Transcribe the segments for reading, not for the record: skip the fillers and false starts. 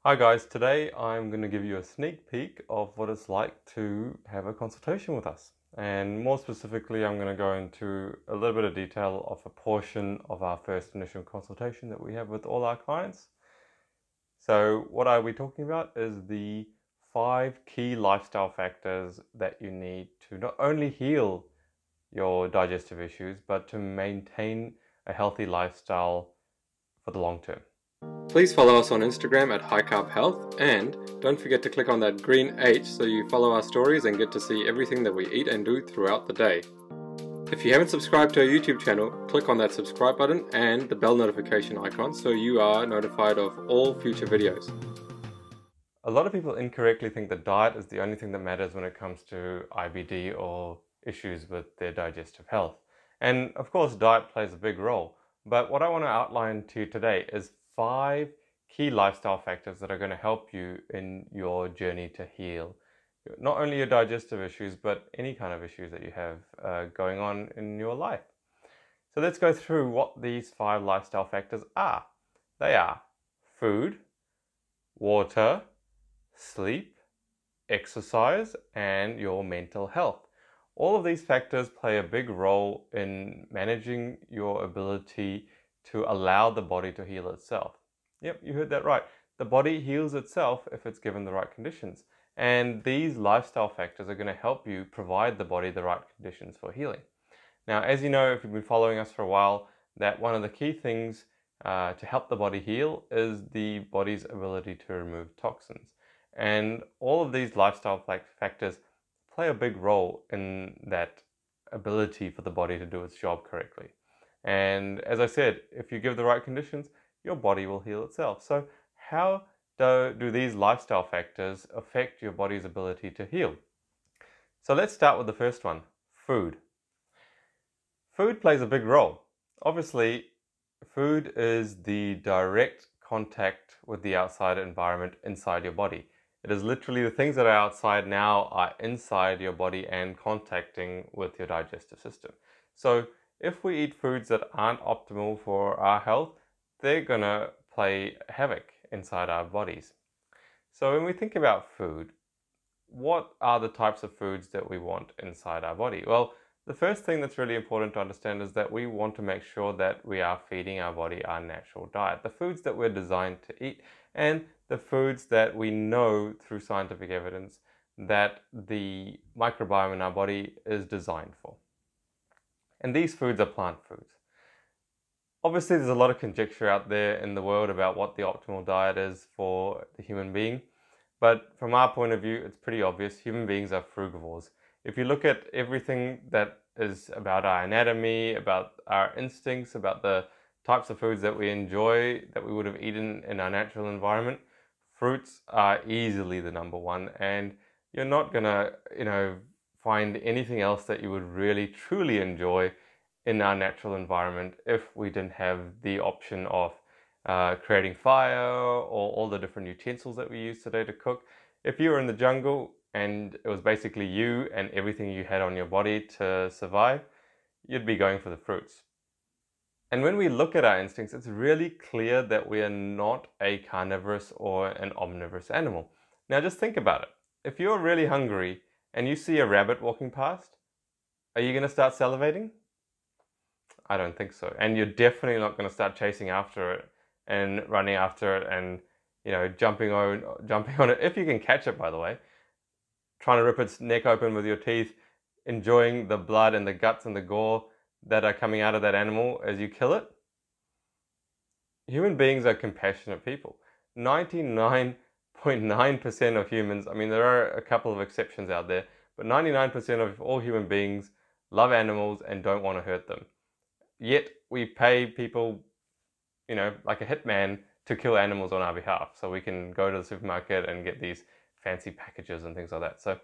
Hi guys, today I'm going to give you a sneak peek of what it's like to have a consultation with us. And more specifically, I'm going to go into a little bit of detail of a portion of our first initial consultation that we have with all our clients. So what are we talking about is the 5 key lifestyle factors that you need to not only heal your digestive issues, but to maintain a healthy lifestyle for the long term. Please follow us on Instagram at High Carb Health, and don't forget to click on that green H so you follow our stories and get to see everything that we eat and do throughout the day. If you haven't subscribed to our YouTube channel, click on that subscribe button and the bell notification icon so you are notified of all future videos. A lot of people incorrectly think that diet is the only thing that matters when it comes to IBD or issues with their digestive health. And of course, diet plays a big role. But what I want to outline to you today is 5 key lifestyle factors that are going to help you in your journey to heal not only your digestive issues, but any kind of issues that you have going on in your life. So let's go through what these 5 lifestyle factors are. They are food, water, sleep, exercise, and your mental health. All of these factors play a big role in managing your ability to allow the body to heal itself. Yep, you heard that right. The body heals itself if it's given the right conditions. And these lifestyle factors are going to help you provide the body the right conditions for healing. Now, as you know, if you've been following us for a while, that one of the key things to help the body heal is the body's ability to remove toxins. And all of these lifestyle factors play a big role in that ability for the body to do its job correctly. And as I said, if you give the right conditions, your body will heal itself. So how do these lifestyle factors affect your body's ability to heal? So let's start with the first one, food. Food plays a big role. Obviously, food is the direct contact with the outside environment inside your body. It is literally the things that are outside now are inside your body and contacting with your digestive system. So if we eat foods that aren't optimal for our health, they're going to play havoc inside our bodies. So when we think about food, what are the types of foods that we want inside our body? Well, the first thing that's really important to understand is that we want to make sure that we are feeding our body our natural diet, the foods that we're designed to eat, and the foods that we know through scientific evidence that the microbiome in our body is designed for. And these foods are plant foods. Obviously, there's a lot of conjecture out there in the world about what the optimal diet is for the human being. But from our point of view, it's pretty obvious. Human beings are frugivores. If you look at everything that is about our anatomy, about our instincts, about the types of foods that we enjoy, that we would have eaten in our natural environment, fruits are easily the number one. And you're not gonna, find anything else that you would really truly enjoy in our natural environment if we didn't have the option of creating fire or all the different utensils that we use today to cook. If you were in the jungle and it was basically you and everything you had on your body to survive, you'd be going for the fruits. And when we look at our instincts, it's really clear that we are not a carnivorous or an omnivorous animal. Now just think about it. If you're really hungry and you see a rabbit walking past, are you going to start salivating? I don't think so. And you're definitely not going to start chasing after it and running after it and jumping on it, if you can catch it, by the way, trying to rip its neck open with your teeth, enjoying the blood and the guts and the gore that are coming out of that animal as you kill it. Human beings are compassionate people. 99.9% of humans, I mean, there are a couple of exceptions out there, but 99% of all human beings love animals and don't want to hurt them. Yet we pay people, like a hitman, to kill animals on our behalf so we can go to the supermarket and get these fancy packages and things like that. So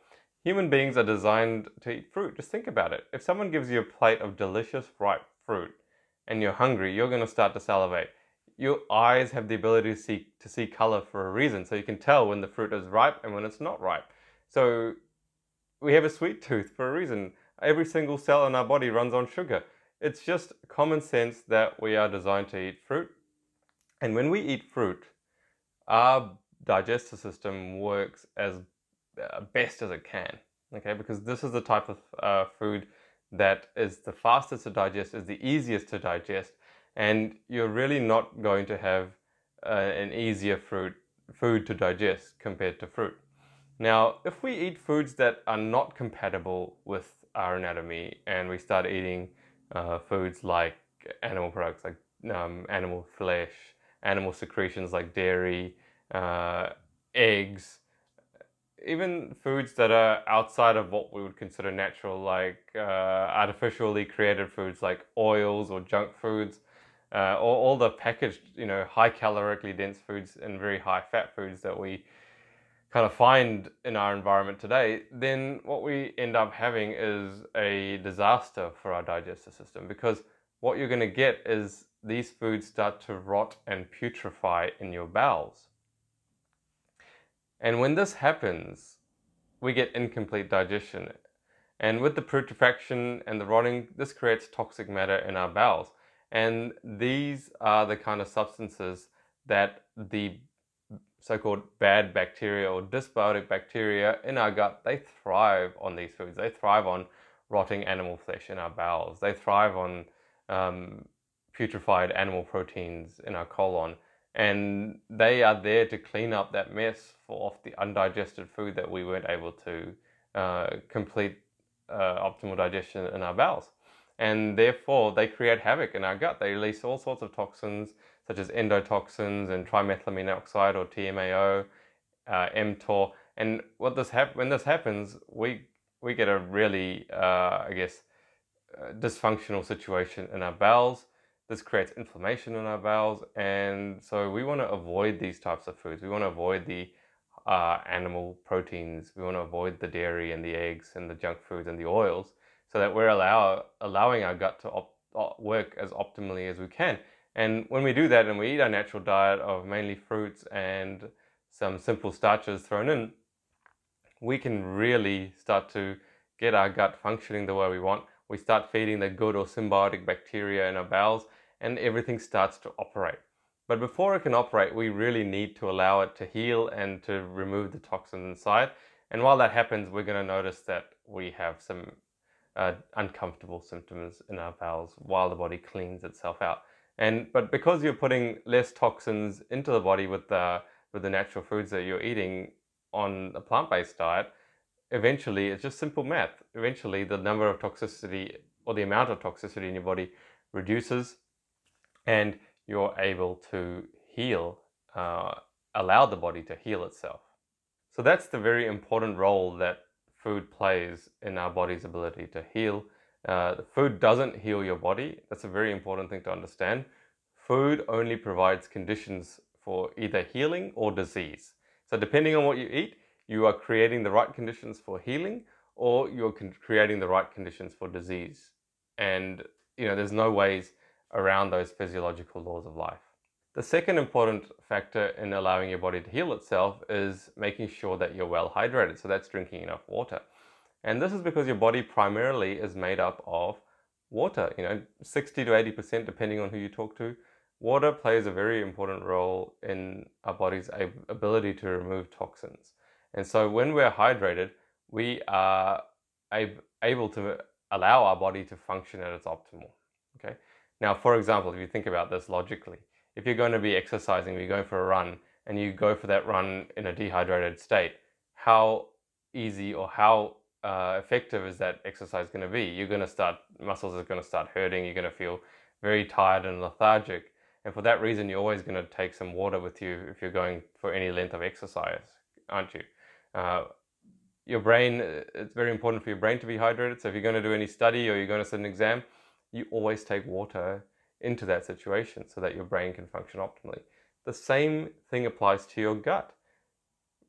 human beings are designed to eat fruit. Just think about it. If someone gives you a plate of delicious ripe fruit and you're hungry, you're going to start to salivate. Your eyes have the ability to see color for a reason, so you can tell when the fruit is ripe and when it's not ripe. So we have a sweet tooth for a reason. Every single cell in our body runs on sugar. It's just common sense that we are designed to eat fruit. And when we eat fruit, our digestive system works as best as it can. Okay, because this is the type of food that is the fastest to digest, is the easiest to digest, and you're really not going to have an easier food to digest compared to fruit. Now, if we eat foods that are not compatible with our anatomy, and we start eating foods like animal products, like animal flesh, animal secretions like dairy, eggs, even foods that are outside of what we would consider natural, like artificially created foods like oils or junk foods, or all the packaged, high calorically dense foods and very high fat foods that we kind of find in our environment today, then what we end up having is a disaster for our digestive system, because what you're going to get is these foods start to rot and putrefy in your bowels. And when this happens, we get incomplete digestion. And with the putrefaction and the rotting, this creates toxic matter in our bowels. And these are the kind of substances that the so-called bad bacteria or dysbiotic bacteria in our gut, they thrive on these foods. They thrive on rotting animal flesh in our bowels. They thrive on putrefied animal proteins in our colon. And they are there to clean up that mess off the undigested food that we weren't able to complete optimal digestion in our bowels. And therefore, they create havoc in our gut. They release all sorts of toxins, such as endotoxins and trimethylamine oxide, or TMAO, mTOR. And when this happens, we get a really, dysfunctional situation in our bowels. This creates inflammation in our bowels, and so we want to avoid these types of foods. We want to avoid the animal proteins. We want to avoid the dairy and the eggs and the junk foods and the oils, so that we're allowing our gut to work as optimally as we can. And when we do that and we eat our natural diet of mainly fruits and some simple starches thrown in, we can really start to get our gut functioning the way we want. We start feeding the good or symbiotic bacteria in our bowels, and everything starts to operate. But before it can operate, we really need to allow it to heal and to remove the toxins inside. And while that happens, we're going to notice that we have some uncomfortable symptoms in our bowels while the body cleans itself out. But because you're putting less toxins into the body with the natural foods that you're eating on a plant-based diet, eventually, it's just simple math. Eventually, the number of toxicity or the amount of toxicity in your body reduces, and you're able to heal, allow the body to heal itself. So that's the very important role that food plays in our body's ability to heal. The food doesn't heal your body. That's a very important thing to understand. Food only provides conditions for either healing or disease. So depending on what you eat, you are creating the right conditions for healing, or you're creating the right conditions for disease. And there's no ways around those physiological laws of life. The second important factor in allowing your body to heal itself is making sure that you're well hydrated. So that's drinking enough water. And this is because your body primarily is made up of water, 60 to 80%, depending on who you talk to. Water plays a very important role in our body's ability to remove toxins. And so when we're hydrated, we are able to allow our body to function at its optimal. Okay. Now, for example, if you think about this logically, if you're going to be exercising, you're going for a run, and you go for that run in a dehydrated state, how easy or how effective is that exercise going to be? Muscles are going to start hurting, you're going to feel very tired and lethargic. And for that reason, you're always going to take some water with you if you're going for any length of exercise, aren't you? Your brain, it's very important for your brain to be hydrated. So if you're going to do any study or you're going to sit an exam, you always take water into that situation so that your brain can function optimally. The same thing applies to your gut.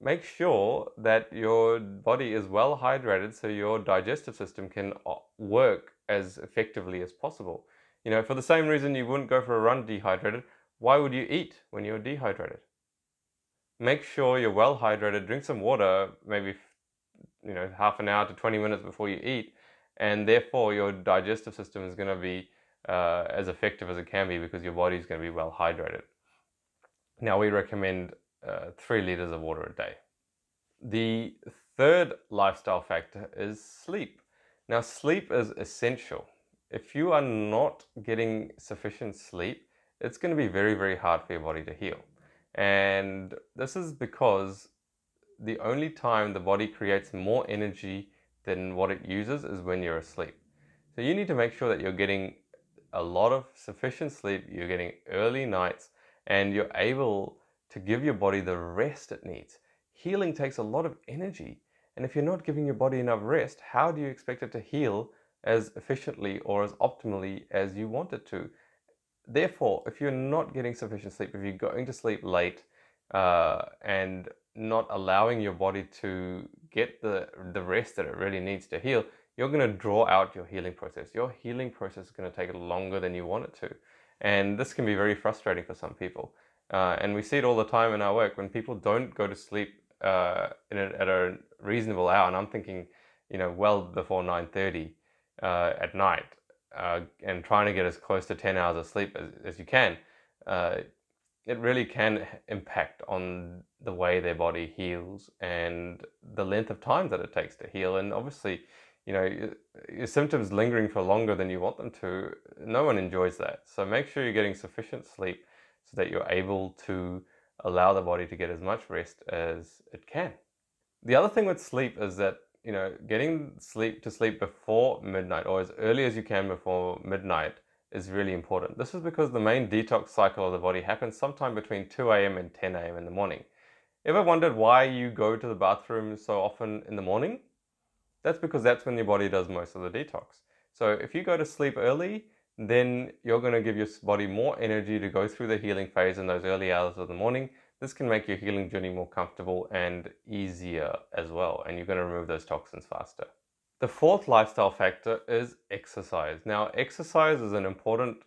Make sure that your body is well hydrated so your digestive system can work as effectively as possible. For the same reason you wouldn't go for a run dehydrated, why would you eat when you're dehydrated? Make sure you're well hydrated, drink some water, maybe half an hour to 20 minutes before you eat, and therefore your digestive system is going to be as effective as it can be because your body is going to be well hydrated. Now, we recommend 3 liters of water a day. The third lifestyle factor is sleep. Now, sleep is essential. If you are not getting sufficient sleep, it's going to be very, very hard for your body to heal. And this is because the only time the body creates more energy than what it uses is when you're asleep. So you need to make sure that you're getting a lot of sufficient sleep, you're getting early nights, and you're able to give your body the rest it needs. Healing takes a lot of energy, and if you're not giving your body enough rest, how do you expect it to heal as efficiently or as optimally as you want it to? Therefore, if you're not getting sufficient sleep, if you're going to sleep late and not allowing your body to get the rest that it really needs to heal, you're going to draw out your healing process. Your healing process is going to take longer than you want it to. And this can be very frustrating for some people. And we see it all the time in our work when people don't go to sleep at a reasonable hour. And I'm thinking, well before 9:30 at night. And trying to get as close to 10 hours of sleep as you can, it really can impact on the way their body heals and the length of time that it takes to heal. And obviously, your symptoms lingering for longer than you want them to, no one enjoys that. So make sure you're getting sufficient sleep so that you're able to allow the body to get as much rest as it can. The other thing with sleep is that getting to sleep before midnight or as early as you can before midnight is really important. This is because the main detox cycle of the body happens sometime between 2 a.m. and 10 a.m. in the morning. Ever wondered why you go to the bathroom so often in the morning? That's because that's when your body does most of the detox. So if you go to sleep early, then you're going to give your body more energy to go through the healing phase in those early hours of the morning. This can make your healing journey more comfortable and easier as well, and you're going to remove those toxins faster. The fourth lifestyle factor is exercise. Now, exercise is an important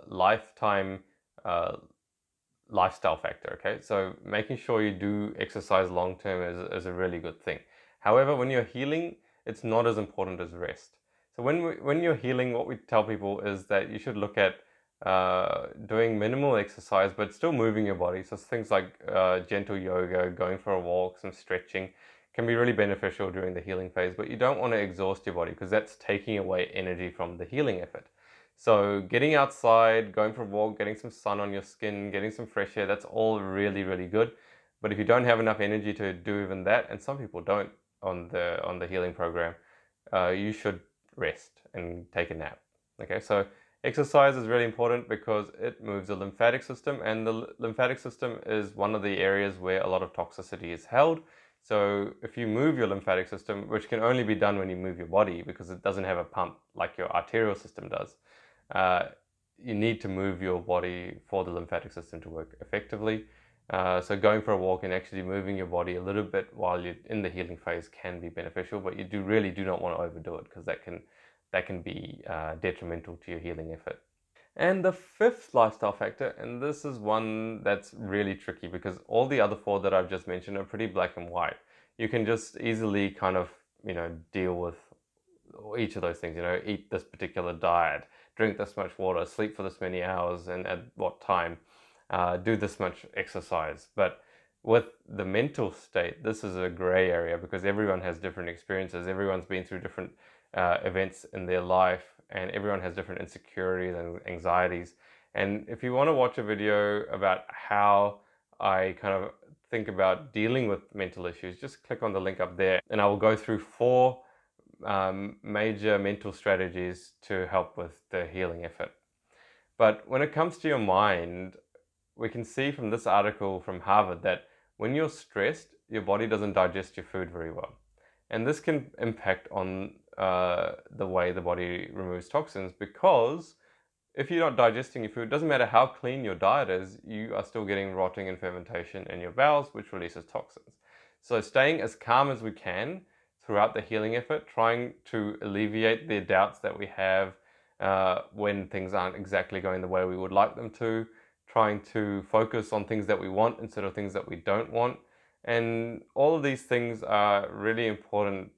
lifetime lifestyle factor, okay? So making sure you do exercise long term is a really good thing. However, when you're healing, it's not as important as rest. So when you're healing, what we tell people is that you should look at doing minimal exercise, but still moving your body. So things like gentle yoga, going for a walk, some stretching can be really beneficial during the healing phase, but you don't want to exhaust your body because that's taking away energy from the healing effort. So getting outside, going for a walk, getting some sun on your skin, getting some fresh air, that's all really, really good. But if you don't have enough energy to do even that, and some people don't on the healing program, you should rest and take a nap. Okay, so exercise is really important because it moves the lymphatic system, and the lymphatic system is one of the areas where a lot of toxicity is held. So if you move your lymphatic system, which can only be done when you move your body because it doesn't have a pump like your arterial system does, you need to move your body for the lymphatic system to work effectively. So going for a walk and actually moving your body a little bit while you're in the healing phase can be beneficial, but you really do not want to overdo it because that can be detrimental to your healing effort. And the fifth lifestyle factor, and this is one that's really tricky because all the other four that I've just mentioned are pretty black and white. You can just easily kind of, deal with each of those things, eat this particular diet, drink this much water, sleep for this many hours and at what time, do this much exercise. But with the mental state, this is a gray area because everyone has different experiences. Everyone's been through different events in their life, and everyone has different insecurities and anxieties. And if you want to watch a video about how I kind of think about dealing with mental issues, just click on the link up there, and I will go through 4 major mental strategies to help with the healing effort. But when it comes to your mind, we can see from this article from Harvard that when you're stressed, your body doesn't digest your food very well. And this can impact on the way the body removes toxins, because if you're not digesting your food, it doesn't matter how clean your diet is, you are still getting rotting and fermentation in your bowels, which releases toxins. So staying as calm as we can throughout the healing effort, trying to alleviate the doubts that we have when things aren't exactly going the way we would like them to, trying to focus on things that we want instead of things that we don't want. And all of these things are really important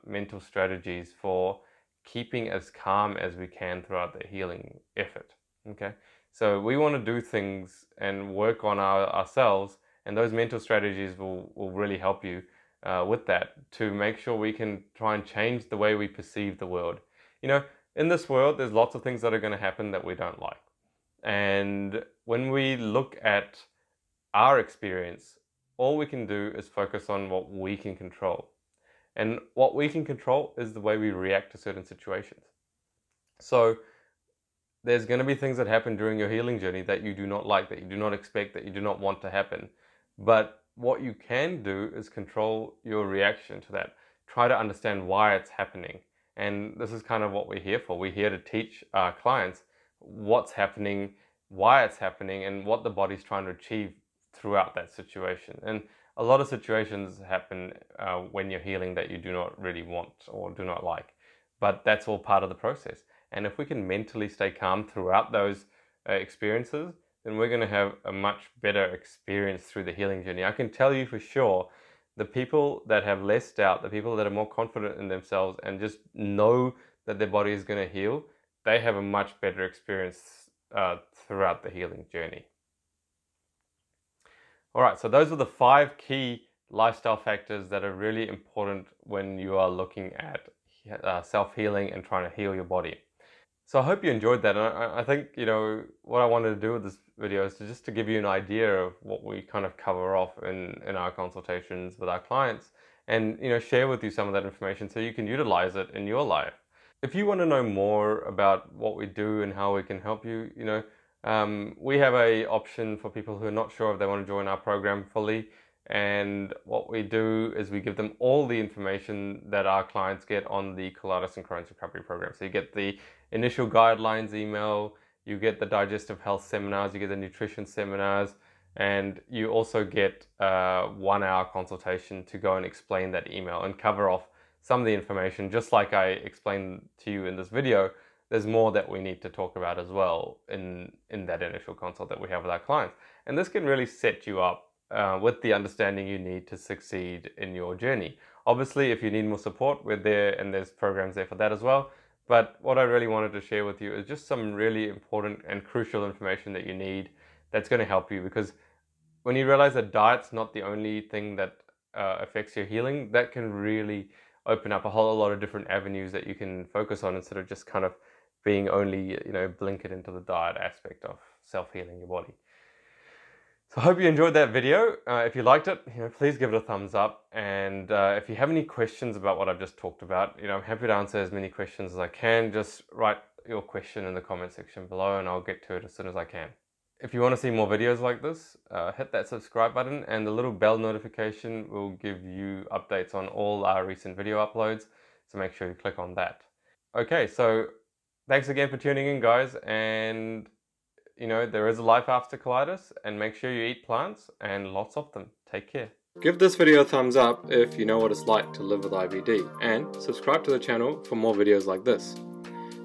mental strategies for keeping as calm as we can throughout the healing effort. Okay, so we want to do things and work on ourselves And those mental strategies will really help you with that, to make sure we can try and change the way we perceive the world. You know, in this world, there's lots of things that are going to happen that we don't like. And when we look at our experience, all we can do is focus on what we can control. And what we can control is the way we react to certain situations. So there's going to be things that happen during your healing journey that you do not like, that you do not expect, that you do not want to happen. But what you can do is control your reaction to that. Try to understand why it's happening. And this is kind of what we're here for. We're here to teach our clients what's happening, why it's happening, and what the body's trying to achieve throughout that situation. And a lot of situations happen when you're healing that you do not really want or do not like. But that's all part of the process. And if we can mentally stay calm throughout those experiences, then we're going to have a much better experience through the healing journey. I can tell you for sure, the people that have less doubt, the people that are more confident in themselves and just know that their body is going to heal, they have a much better experience throughout the healing journey. All right, so those are the 5 key lifestyle factors that are really important when you are looking at self-healing and trying to heal your body. So I hope you enjoyed that. And I think, you know, what I wanted to do with this video is just to give you an idea of what we kind of cover off in our consultations with our clients, and, you know, share with you some of that information so you can utilize it in your life. If you want to know more about what we do and how we can help you, you know, we have an option for people who are not sure if they want to join our program fully. And what we do is we give them all the information that our clients get on the Colitis and Crohn's recovery program. So you get the initial guidelines email, you get the digestive health seminars, you get the nutrition seminars, and you also get a 1-hour consultation to go and explain that email and cover off some of the information. Just like I explained to you in this video, there's more that we need to talk about as well in that initial consult that we have with our clients. And this can really set you up with the understanding you need to succeed in your journey. Obviously, if you need more support, we're there, and there's programs there for that as well. But what I really wanted to share with you is just some really important and crucial information that you need that's going to help you, because when you realize that diet's not the only thing that affects your healing, that can really open up a whole lot of different avenues that you can focus on, instead of just kind of being only, you know, blinkered into the diet aspect of self-healing your body. So I hope you enjoyed that video. If you liked it, you know, please give it a thumbs up. And if you have any questions about what I've just talked about, you know, I'm happy to answer as many questions as I can. Just write your question in the comment section below and I'll get to it as soon as I can. If you want to see more videos like this, hit that subscribe button, and the little bell notification will give you updates on all our recent video uploads. So make sure you click on that. Okay, so thanks again for tuning in, guys. And you know, there is a life after colitis, and make sure you eat plants, and lots of them. Take care. Give this video a thumbs up if you know what it's like to live with IBD, and subscribe to the channel for more videos like this.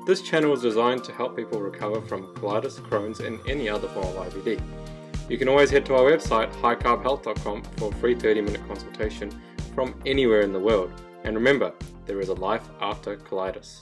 This channel is designed to help people recover from colitis, Crohn's, and any other form of IBD. You can always head to our website, highcarbhealth.com, for a free 30-minute consultation from anywhere in the world. And remember, there is a life after colitis.